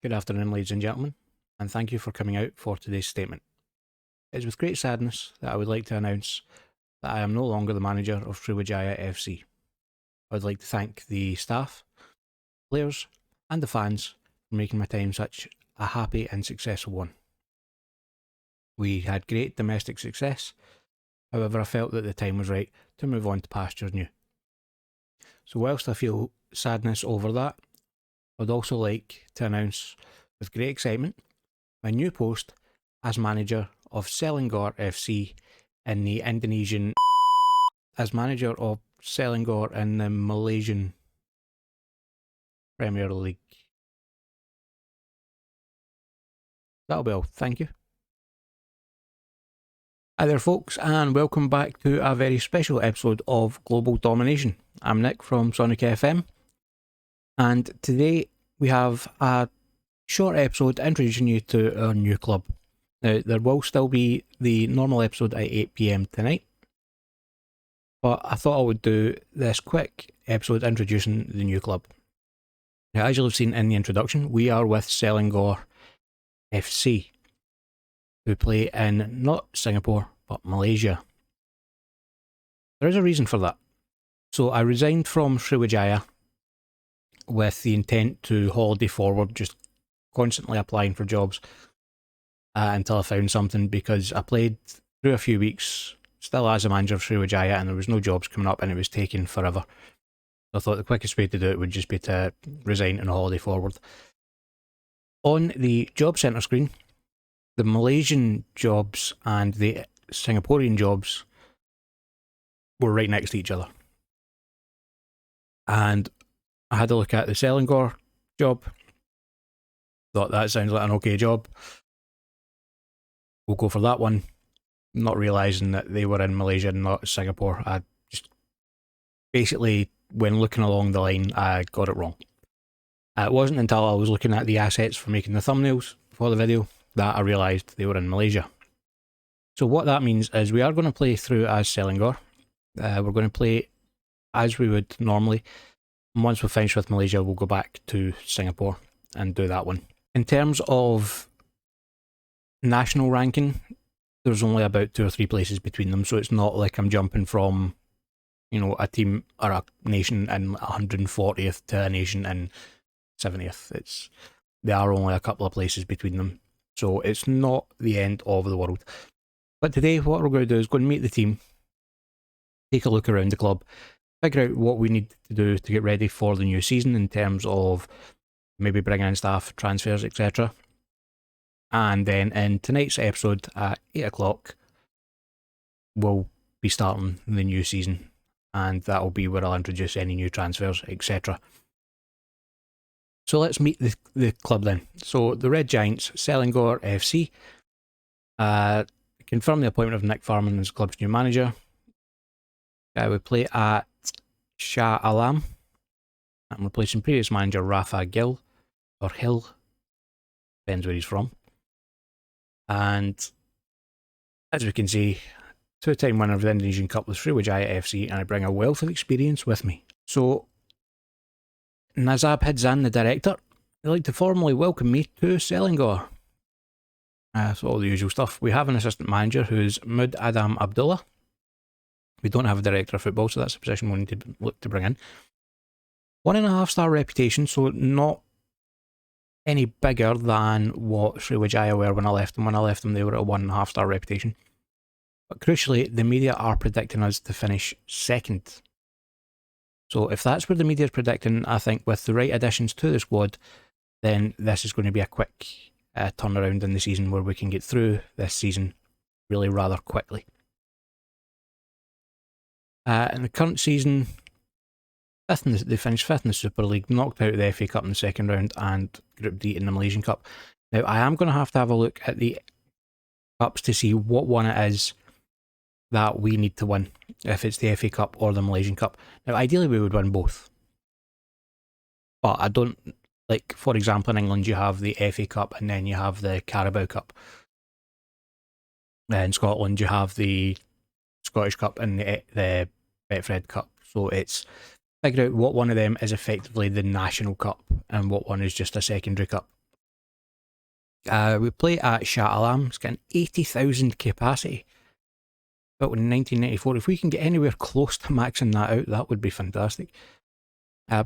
Good afternoon, ladies and gentlemen, and thank you for coming out for today's statement. It is with great sadness that I would like to announce that I am no longer the manager of Sriwijaya FC. I would like to thank the staff, players, and the fans for making my time such a happy and successful one. We had great domestic success, however I felt that the time was right to move on to pastures new. So whilst I feel sadness over that, I would also like to announce with great excitement my new post as manager of Selangor FC in the Indonesian, as manager of Selangor in the Malaysian Premier League. That'll be all. Thank you. Hi there folks, and welcome back to a very special episode of Global Domination. I'm Nick from Sonic FM, and today we have a short episode introducing you to our new club. Now, there will still be the normal episode at 8 PM tonight, but I thought I would do this quick episode introducing the new club. Now, as you'll have seen in the introduction, we are with Selangor FC, who play in not Singapore, but Malaysia. There is a reason for that. So I resigned from Sriwijaya with the intent to holiday forward, just constantly applying for jobs until I found something, because I played through a few weeks still as a manager of Sriwijaya and there was no jobs coming up and it was taking forever. So I thought the quickest way to do it would just be to resign and holiday forward. On the job centre screen, the Malaysian jobs and the Singaporean jobs were right next to each other. And I had a look at the Selangor job, thought that sounds like an okay job. We'll go for that one, not realising that they were in Malaysia and not Singapore. I just basically, when looking along the line, I got it wrong. It wasn't until I was looking at the assets for making the thumbnails for the video that I realised they were in Malaysia. So what that means is we are going to play through as Selangor. We're going to play as we would normally. And once we're finished with Malaysia, we'll go back to Singapore and do that one. In terms of national ranking, there's only about 2 or 3 places between them, so it's not like I'm jumping from, a team or a nation in 140th to a nation in 70th. There are only a couple of places between them, so it's not the end of the world. But today, what we're going to do is go and meet the team, take a look around the club, figure out what we need to do to get ready for the new season in terms of maybe bringing in staff, transfers, etc. And then in tonight's episode at 8 o'clock, we'll be starting the new season, and that'll be where I'll introduce any new transfers, etc. So let's meet the club then. So the Red Giants, Selangor FC, confirm the appointment of Nick Farman as the club's new manager. We play at Shah Alam. I'm replacing previous manager Rafa Hill, depends where he's from. And as we can see, 2-time winner of the Indonesian Cup with Sriwijaya FC, and I bring a wealth of experience with me. So, Nazab Hidzan, the director, I'd like to formally welcome me to Selangor. So all the usual stuff. We have an assistant manager who's Mud Adam Abdullah. We don't have a director of football, so that's a position we need to look to bring in. 1.5-star reputation, so not any bigger than what Sriwijaya were when I left them. When I left them, they were at a 1.5-star reputation. But crucially, the media are predicting us to finish second. So if that's where the media is predicting, I think with the right additions to the squad, then this is going to be a quick turnaround in the season where we can get through this season really rather quickly. In the current season, they finished 5th in the Super League, knocked out the FA Cup in the second round and Group D in the Malaysian Cup. Now, I am going to have a look at the cups to see what one it is that we need to win, if it's the FA Cup or the Malaysian Cup. Now, ideally we would win both. But I don't, like, for example, in England you have the FA Cup and then you have the Carabao Cup. In Scotland you have the Scottish Cup and the Betfred Cup. So it's figure out what one of them is effectively the national cup and what one is just a secondary cup. We play at Shah Alam. It's got an 80,000 capacity. Built in 1994. If we can get anywhere close to maxing that out, that would be fantastic.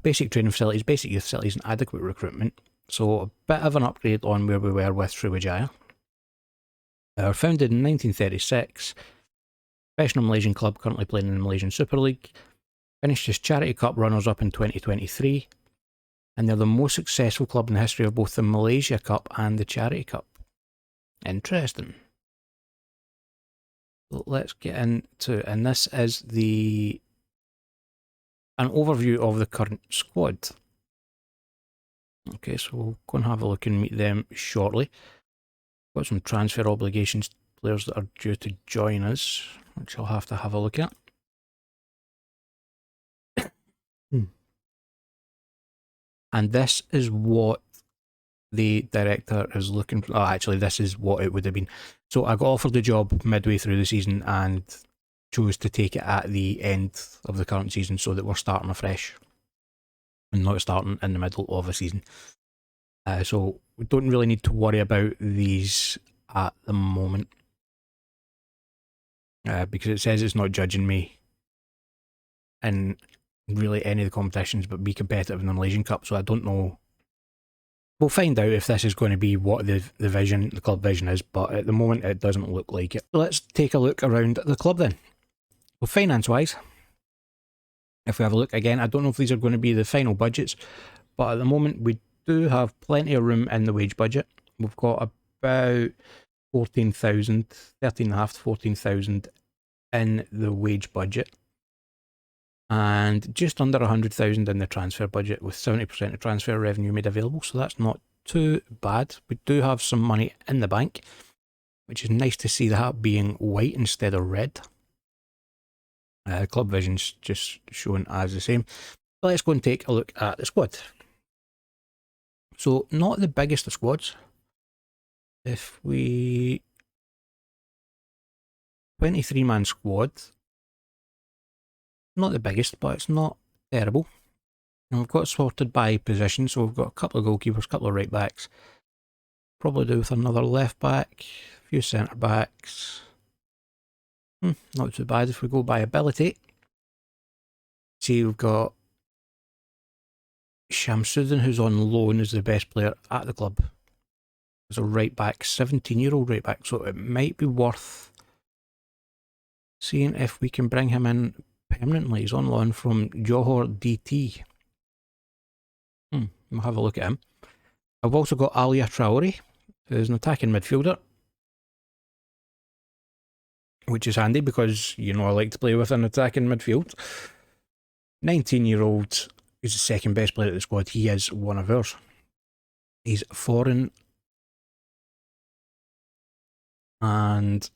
Basic training facilities, basic youth facilities, and adequate recruitment. So a bit of an upgrade on where we were with Sriwijaya. Founded in 1936. Professional Malaysian club, currently playing in the Malaysian Super League. Finished as Charity Cup runners-up in 2023. And they're the most successful club in the history of both the Malaysia Cup and the Charity Cup. Interesting. Let's get into it. And this is an overview of the current squad. Okay, so we'll go and have a look and meet them shortly. Got some transfer obligations, players that are due to join us, which I'll have to have a look at. And this is what the director is looking for. Oh, actually, this is what it would have been. So I got offered the job midway through the season and chose to take it at the end of the current season so that we're starting afresh and not starting in the middle of a season. So we don't really need to worry about these at the moment because it says it's not judging me in really any of the competitions but be competitive in the Malaysian Cup, so I don't know. We'll find out if this is going to be what the club vision is, but at the moment it doesn't look like it. So let's take a look around the club then. Well, finance-wise, if we have a look again, I don't know if these are going to be the final budgets, but at the moment we do have plenty of room in the wage budget. We've got about 14,000, 13.5 to 14,000 in the wage budget, and just under 100,000 in the transfer budget, with 70% of transfer revenue made available, so that's not too bad. We do have some money in the bank, which is nice to see that being white instead of red. Club vision's just shown as the same. But let's go and take a look at the squad. So, not the biggest of squads. If we... 23-man squad. Not the biggest, but it's not terrible. And we've got sorted by position, so we've got a couple of goalkeepers, a couple of right backs. Probably do with another left back, a few centre backs. Not too bad if we go by ability. See, we've got Shamsuddin, who's on loan, is the best player at the club. There's a right back, 17-year-old right back, so it might be worth seeing if we can bring him in permanently. He's on loan from Johor DT. We'll have a look at him. I've also got Alia Traore, who's an attacking midfielder, which is handy because, you know, I like to play with an attacking midfield. 19-year-old, he's the second best player at the squad. He is one of ours. He's foreign and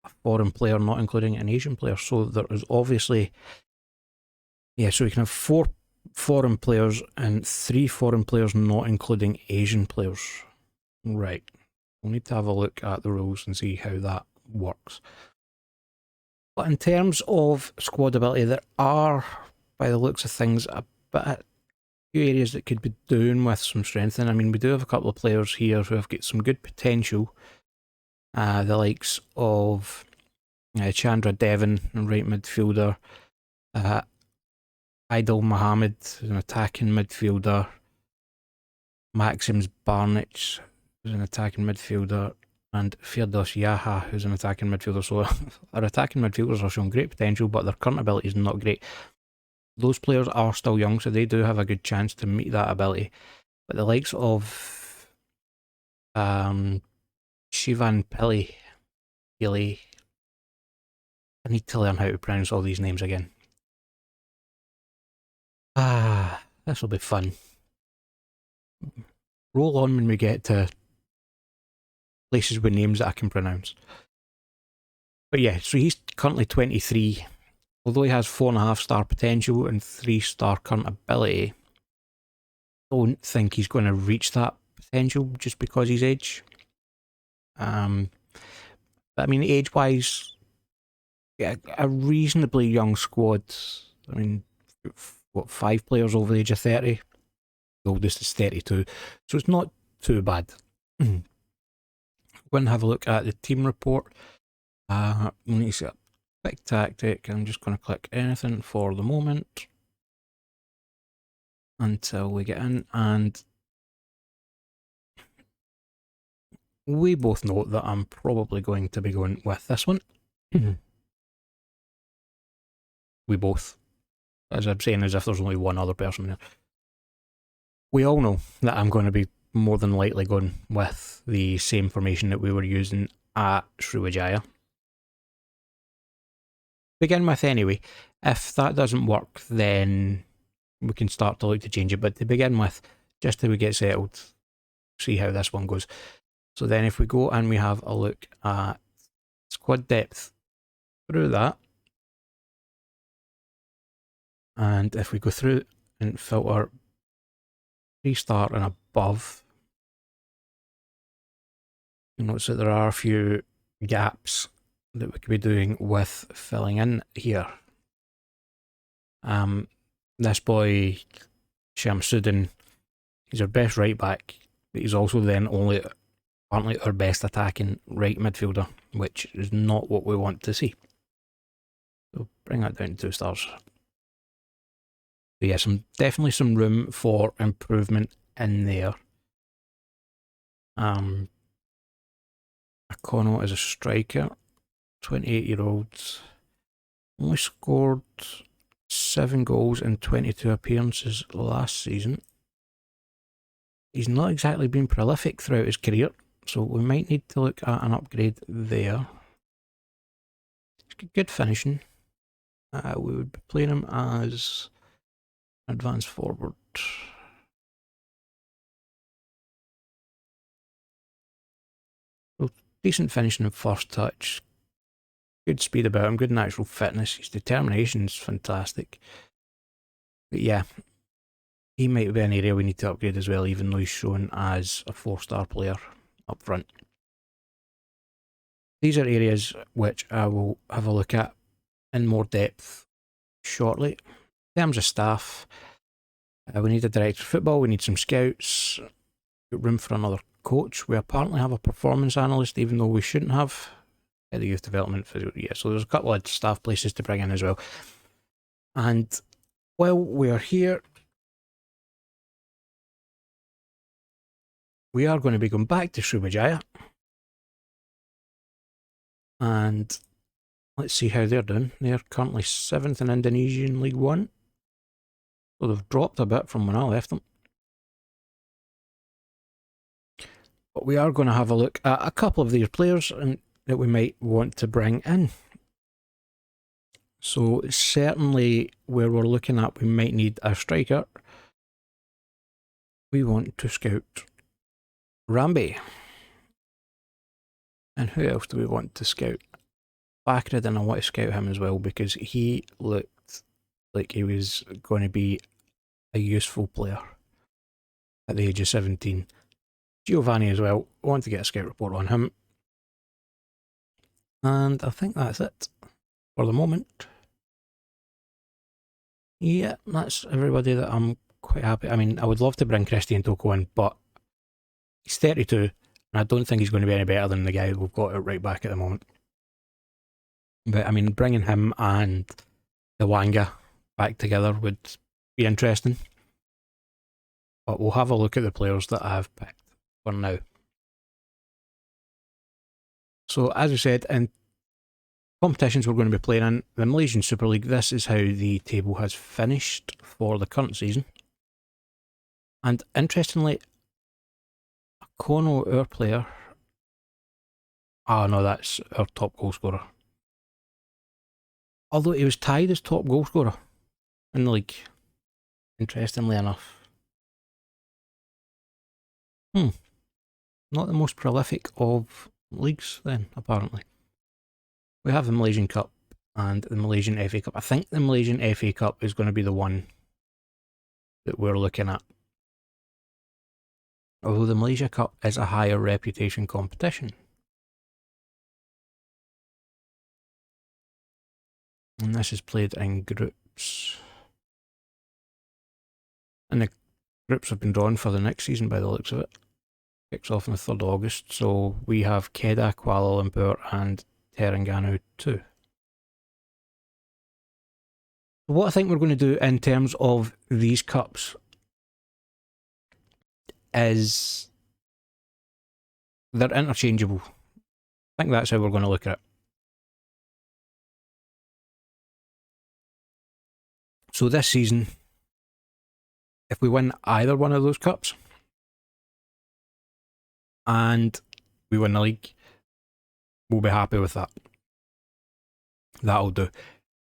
a foreign player, not including an Asian player. So there is obviously, yeah, so we can have 4 foreign players and 3 foreign players, not including Asian players. Right. We'll need to have a look at the rules and see how that works. But in terms of squad ability, there are, by the looks of things, a few areas that could be doing with some strengthening. I mean, we do have a couple of players here who have got some good potential. The likes of Chandra Devon, right midfielder. Aidil Mohammed, an attacking midfielder. Maxims Barnich, who's an attacking midfielder. And Firdaus Yaha, who's an attacking midfielder. So our attacking midfielders are showing great potential, but their current ability is not great. Those players are still young, so they do have a good chance to meet that ability. But the likes of Shivan Pillay, I need to learn how to pronounce all these names again. This will be fun. Roll on when we get to places with names that I can pronounce. But yeah, so he's currently 23. Although he has 4.5 star potential and 3 star current ability, I don't think he's going to reach that potential just because he's age. But I mean, age-wise, yeah, a reasonably young squad. I mean, what, 5 players over the age of 30? The oldest is 32, so it's not too bad. go and have a look at the team report. We need to set up a quick tactic. I'm just going to click anything for the moment until we get in, and we both know that I'm probably going to be going with this one. We both, as I'm saying, as if there's only one other person there. We all know that I'm going to be more than likely going with the same formation that we were using at Sriwijaya. Begin with anyway. If that doesn't work, then we can start to look to change it. But to begin with, just till we get settled, see how this one goes. So then if we go and we have a look at squad depth through that, and if we go through and filter 3-star and above, you notice that there are a few gaps that we could be doing with filling in here. This boy, Shamsuddin, he's our best right back, but he's also then apparently our best attacking right midfielder, which is not what we want to see. So bring that down to 2 stars. But yeah, definitely some room for improvement in there. Akono is a striker, 28-year-old, only scored 7 goals in 22 appearances last season. He's not exactly been prolific throughout his career, so we might need to look at an upgrade there. He's got good finishing. We would be playing him as advanced forward. So decent finishing and first touch. Good speed about him, good natural fitness. His determination's fantastic. But yeah, he might be an area we need to upgrade as well, even though he's shown as a 4-star player up front. These are areas which I will have a look at in more depth shortly. In terms of staff, we need a director of football, we need some scouts, got room for another coach. We apparently have a performance analyst, even though we shouldn't have. The youth development, yeah, so there's a couple of staff places to bring in as well. And while we're here, we are going to be going back to Sriwijaya, and let's see how they're doing. They're currently 7th in Indonesian League 1, so they've dropped a bit from when I left them. But we are going to have a look at a couple of these players and that we might want to bring in. So certainly where we're looking at, we might need a striker. We want to scout Rambe. And who else do we want to scout? Bakradin, I want to scout him as well because he looked like he was going to be a useful player at the age of 17. Giovanni as well, I want to get a scout report on him. And I think that's it for the moment. Yeah, that's everybody that I'm quite happy. I mean, I would love to bring Christian Toko in, but he's 32, and I don't think he's going to be any better than the guy we've got at right back at the moment. But I mean, bringing him and the Wanga back together would be interesting. But we'll have a look at the players that I've picked for now. So, as I said, in competitions we're going to be playing in the Malaysian Super League, this is how the table has finished for the current season. And interestingly, Akono, our player, no, that's our top goal scorer. Although he was tied as top goal scorer in the league, interestingly enough. Not the most prolific of leagues then, apparently. We have the Malaysian Cup and the Malaysian FA Cup. I think the Malaysian FA Cup is going to be the one that we're looking at. Although the Malaysia Cup is a higher reputation competition. And this is played in groups. And the groups have been drawn for the next season by the looks of it. kicks off on the 3rd of August, so we have Kedah, Kuala Lumpur and Terengganu too. What I think we're going to do in terms of these cups is they're interchangeable. I think that's how we're going to look at it. So this season, if we win either one of those cups and we win the league, we'll be happy with that. That'll do.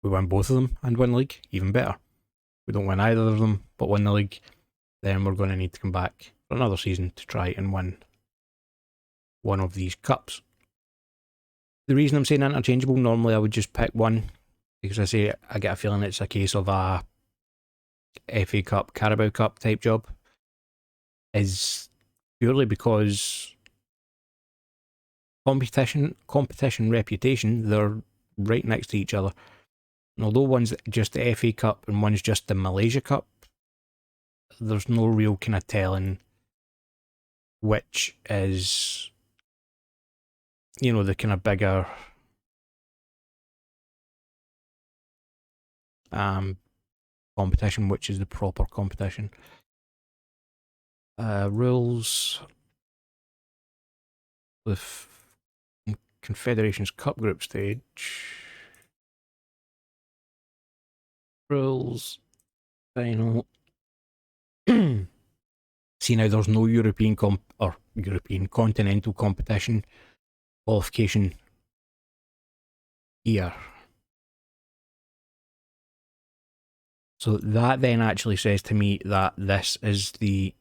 We win both of them and win the league, even better. We don't win either of them but win the league, then we're going to need to come back for another season to try and win one of these cups. The reason I'm saying interchangeable, normally I would just pick one, because I get a feeling it's a case of a FA Cup, Carabao Cup type job, is purely because competition, reputation, they're right next to each other. And although one's just the FA Cup and one's just the Malaysia Cup, there's no real kind of telling which is, you know, the kind of bigger competition, which is the proper competition. Rules with Confederations Cup group stage. Rules final. See, now there's no European continental competition qualification here. So that then actually says to me that this is the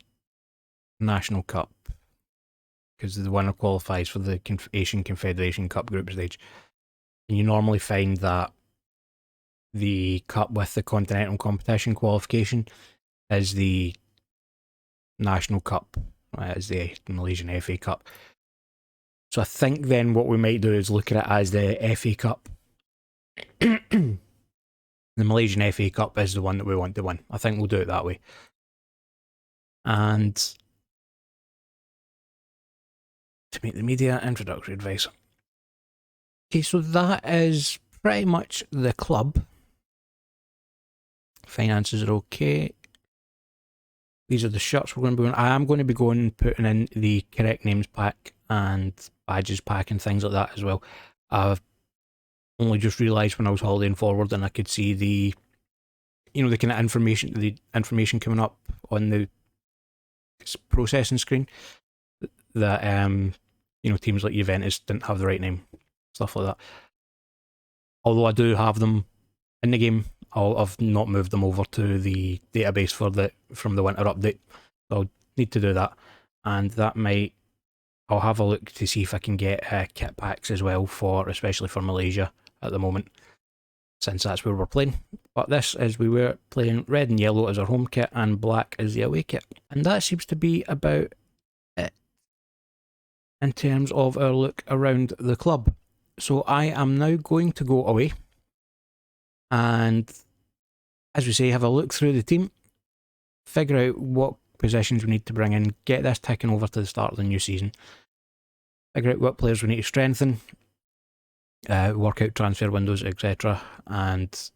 National Cup, because the winner qualifies for the Asian Confederation Cup group stage. And you normally find that the cup with the continental competition qualification is the National Cup, is the Malaysian FA Cup. So I think then what we might do is look at it as the FA Cup. The Malaysian FA Cup is the one that we want to win. I think we'll do it that way. And to make the media, introductory advice. Okay, so that is pretty much the club. Finances are okay. These are the shirts we're going to be wearing. I am going to be going and putting in the correct names pack and badges pack and things like that as well. I've only just realised when I was holidaying forward and I could see the, you know, the kind of information coming up on the processing screen that you know, teams like Juventus didn't have the right name, stuff like that. Although I do have them in the game, I've not moved them over to the database from the winter update, so I'll need to do that. And that I'll have a look to see if I can get kit packs as well, especially for Malaysia at the moment, since that's where we're playing. But this is, we were playing red and yellow as our home kit and black as the away kit. And that seems to be about it in terms of our look around the club. So I am now going to go away and, as we say, have a look through the team, figure out what positions we need to bring in, get this ticking over to the start of the new season, figure out what players we need to strengthen, work out transfer windows, etc., and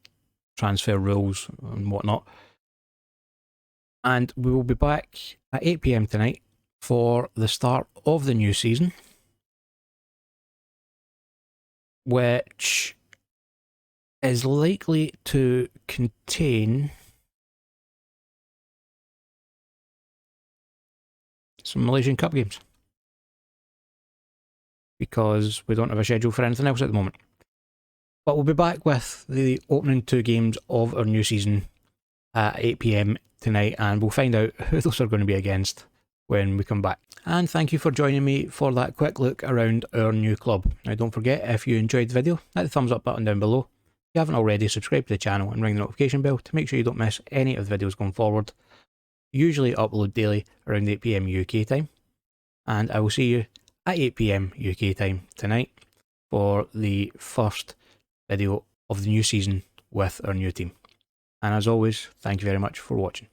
transfer rules and whatnot. And we will be back at 8 PM tonight for the start of the new season, which is likely to contain some Malaysian Cup games, because we don't have a schedule for anything else at the moment. But we'll be back with the opening 2 games of our new season at 8 PM tonight, and we'll find out who those are going to be against when we come back. And thank you for joining me for that quick look around our new club. Now don't forget, if you enjoyed the video, hit the thumbs up button down below. If you haven't already, subscribe to the channel and ring the notification bell to make sure you don't miss any of the videos going forward. Usually upload daily around 8 PM UK time, and I will see you at 8 PM UK time tonight for the first video of the new season with our new team. And as always, thank you very much for watching.